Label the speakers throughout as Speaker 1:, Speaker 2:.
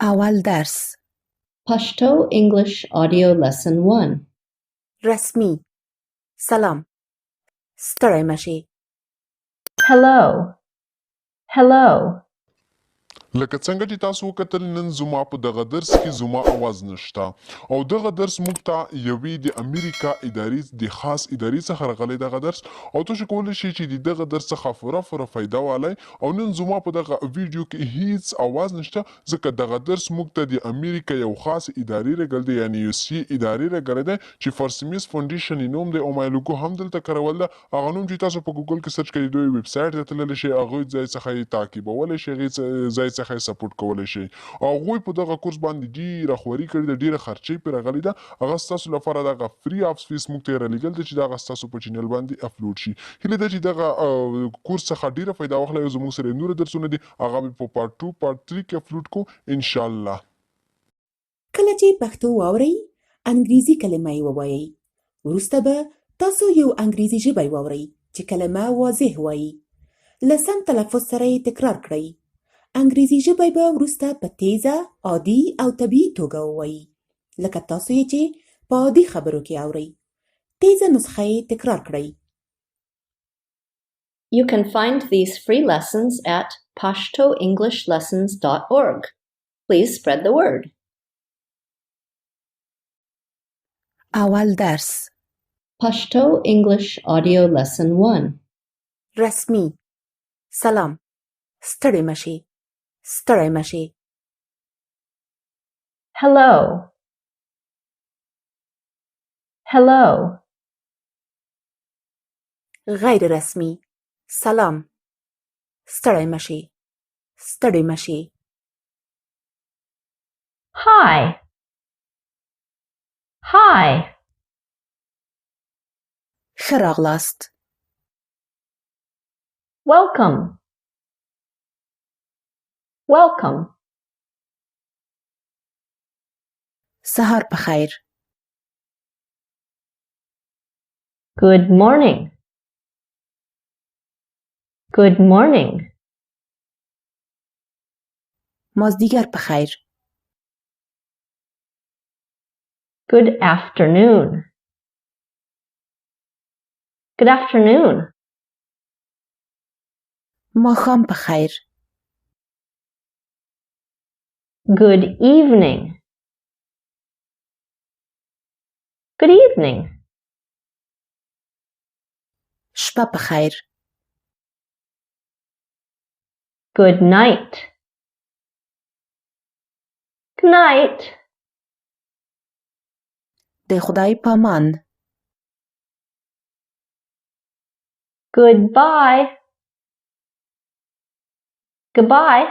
Speaker 1: اول درس
Speaker 2: Pashto English Audio Lesson 1.
Speaker 3: رسمی سلام ستړی مشې
Speaker 2: Hello. Hello.
Speaker 4: لکه څنګه چې تاسو وکتل نن زما په دغه درس کې زما اواز نشته او دغه درس موږ ته یوې د امریکا د خاص ادارې څخه راغلی دغه درس او تاسو کولی شئ چې د دغه درس څخه پوره فایده والی او نن زما په دغه ویډیو کې هیڅ اواز نشته ځکه دغه درس موږ ته د امریکا یو خاص ادارې راغلی دی یعنی یو سی ادارې راغلی دی چې فرسمیس فاونډیشن یې نوم دی او ما لوګو هم دلته کارول ده هغه نوم چې تاسو په ګوګل کې سرچ کړئ دوی ویب سایټ ته تللی شئ هغوی ځای څخه یې تعقیبولی شئ هغې ځای څخه یې سپورټ کولی شئ او هغوی په دغه کورس باندې ډېره خواري کړې ده ډېره خرچې پرې راغلې ده هغه ستاسو لپاره دغه فري آف سپیس موږ ته یې رالیږل دی چې دغه ستاسو په چینل باندې اپلوډ شي هیله ده چې دغه کورس څخه ډېره فایده واخلئ او زموږ سره یې نور درسونه دي هغه به په پارت 2 پارت 3 کې اپلوډ کو انشاءالله
Speaker 3: کله چې پښتو واورئ انګریزي کلمه یې ووایئ وروسته به تاسو یو انګریزي ژبی واورئ چې کلمه واضح وایي له سم تلفظ سره یې تکرار کړئ انګریزي ژبی به وروسته په تیزه عادي او طبیعي توګه ووایي لکه تاسو یې چې په عادي خبرو کې اورئ تیزه نسخه یې تکرار کړئ
Speaker 2: You can find these free lessons at pashtoenglishlessons.org. Please spread the word.
Speaker 1: اول درس
Speaker 2: Pashto English Audio Lesson 1.
Speaker 3: رسمی سلام ستړی مشې ستړی مشې
Speaker 2: Hello. Hello.
Speaker 3: غیر رسمی سلام ستړی مشې ستړی مشې
Speaker 2: Hi. Hi.
Speaker 1: ښه راغلاست
Speaker 2: Welcome. Welcome.
Speaker 1: سهار په خیر
Speaker 2: Good morning. Good morning.
Speaker 1: مازدیگر په خیر
Speaker 2: Good afternoon. Good afternoon.
Speaker 1: ماښام په خیر
Speaker 2: Good evening. Good evening.
Speaker 1: شپه په خیر
Speaker 2: Good night. Good night.
Speaker 1: د خدای پامان
Speaker 2: Goodbye. Goodbye.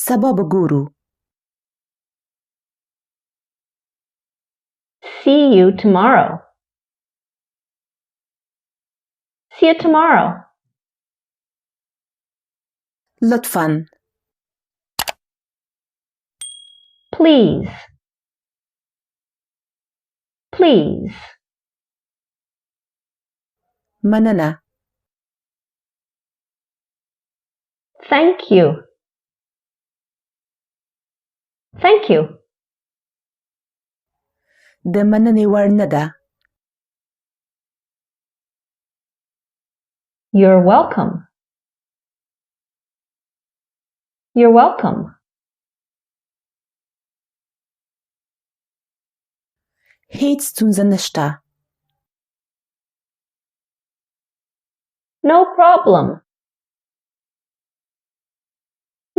Speaker 1: سبا به ګورو
Speaker 2: See you tomorrow. See you tomorrow.
Speaker 1: لطفاً
Speaker 2: Please. Please.
Speaker 1: مننه
Speaker 2: Thank you. Thank you.
Speaker 1: د مننې وړ نه ده
Speaker 2: You're welcome. You're welcome.
Speaker 1: هیڅ ستونزه نشته
Speaker 2: No problem.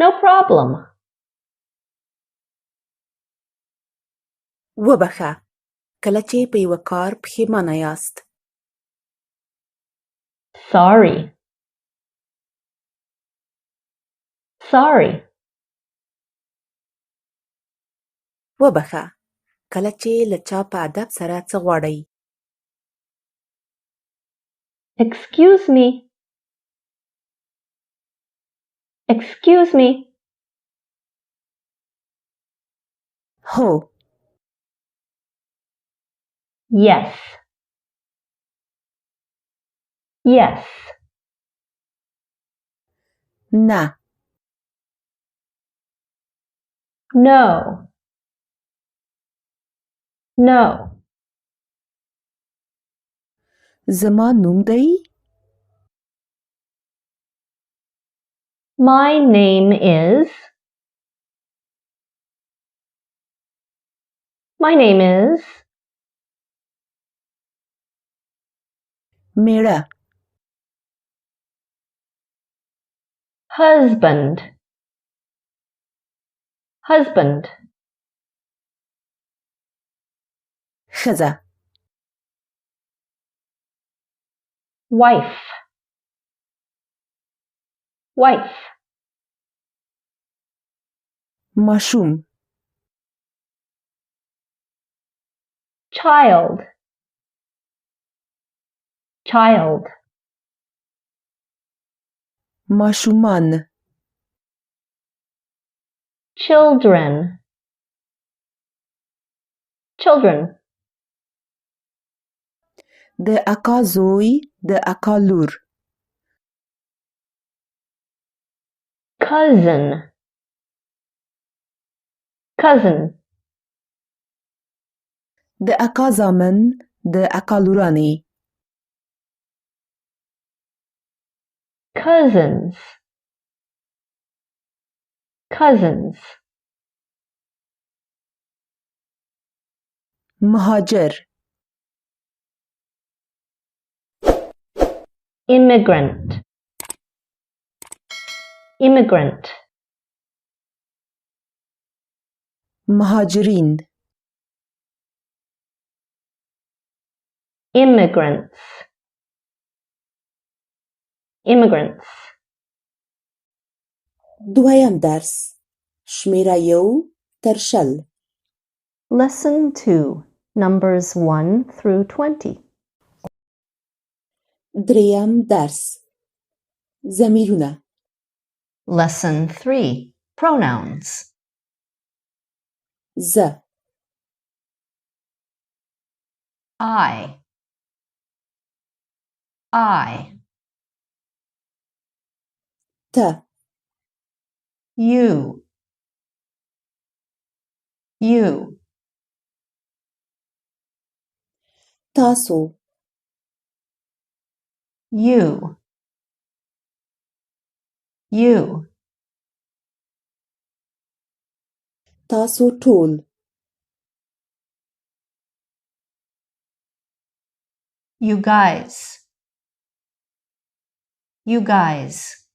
Speaker 2: No problem.
Speaker 3: وبخه کله چې په یوه کار پښیمانه یاست
Speaker 2: Sorry. Sorry.
Speaker 3: وبخه کله چې له چا په ادب سره څه غواړئ
Speaker 2: Excuse me. Excuse me.
Speaker 1: هو
Speaker 2: Yes. Yes.
Speaker 1: نه
Speaker 2: No. No.
Speaker 1: زما نوم دی.
Speaker 2: My name is. My name is.
Speaker 1: میړه.
Speaker 2: Husband. Husband.
Speaker 1: ښځه.
Speaker 2: Wife. Wife.
Speaker 1: ماشوم.
Speaker 2: Child. Child.
Speaker 1: ماشومان.
Speaker 2: Children. Children.
Speaker 1: د اکا زوی د اکا لور.
Speaker 2: Cousin. Cousin.
Speaker 1: د اکا زامن د اکا لورانې.
Speaker 2: Cousins. Cousins.
Speaker 1: مهاجر.
Speaker 2: Immigrant. Immigrant.
Speaker 1: مهاجرین.
Speaker 2: Immigrants. Immigrants.
Speaker 3: دویم درس شمیره 1 تر 10.
Speaker 2: Lesson 2, numbers 1 through 20.
Speaker 3: دریم درس ضمیرونه.
Speaker 2: Lesson 3, pronouns.
Speaker 3: ز.
Speaker 2: I. I.
Speaker 3: ت.
Speaker 2: You. You.
Speaker 3: تاسو.
Speaker 2: You. You.
Speaker 3: تاسو ټول.
Speaker 2: You guys. You guys.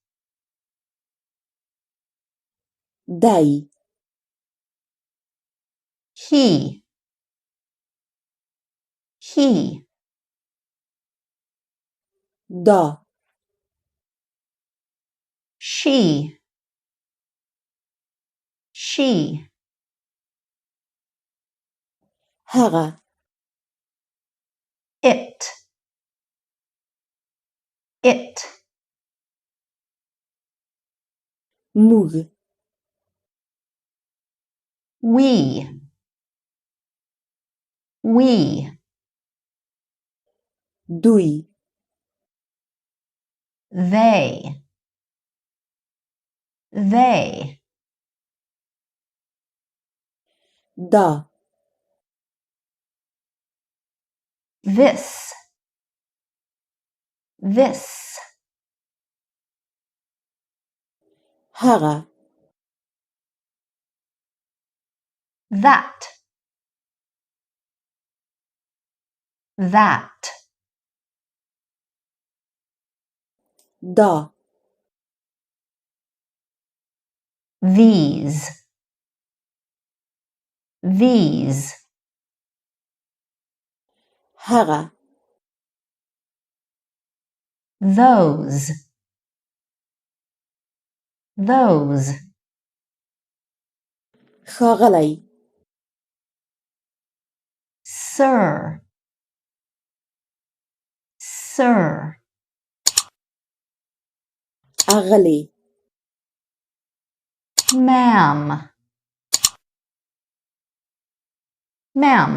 Speaker 3: دی.
Speaker 2: He. He.
Speaker 3: دا.
Speaker 2: She. She.
Speaker 3: هغه.
Speaker 2: It. It.
Speaker 3: موږ.
Speaker 2: We. We.
Speaker 3: دوی.
Speaker 2: They. They.
Speaker 3: دا.
Speaker 2: This. This.
Speaker 3: هغه.
Speaker 2: That. That.
Speaker 3: دا.
Speaker 2: These. These.
Speaker 3: هغه.
Speaker 2: Those. Those.
Speaker 3: ښاغلی.
Speaker 2: Sir. Sir.
Speaker 3: اغلې.
Speaker 2: Ma'am. Ma'am.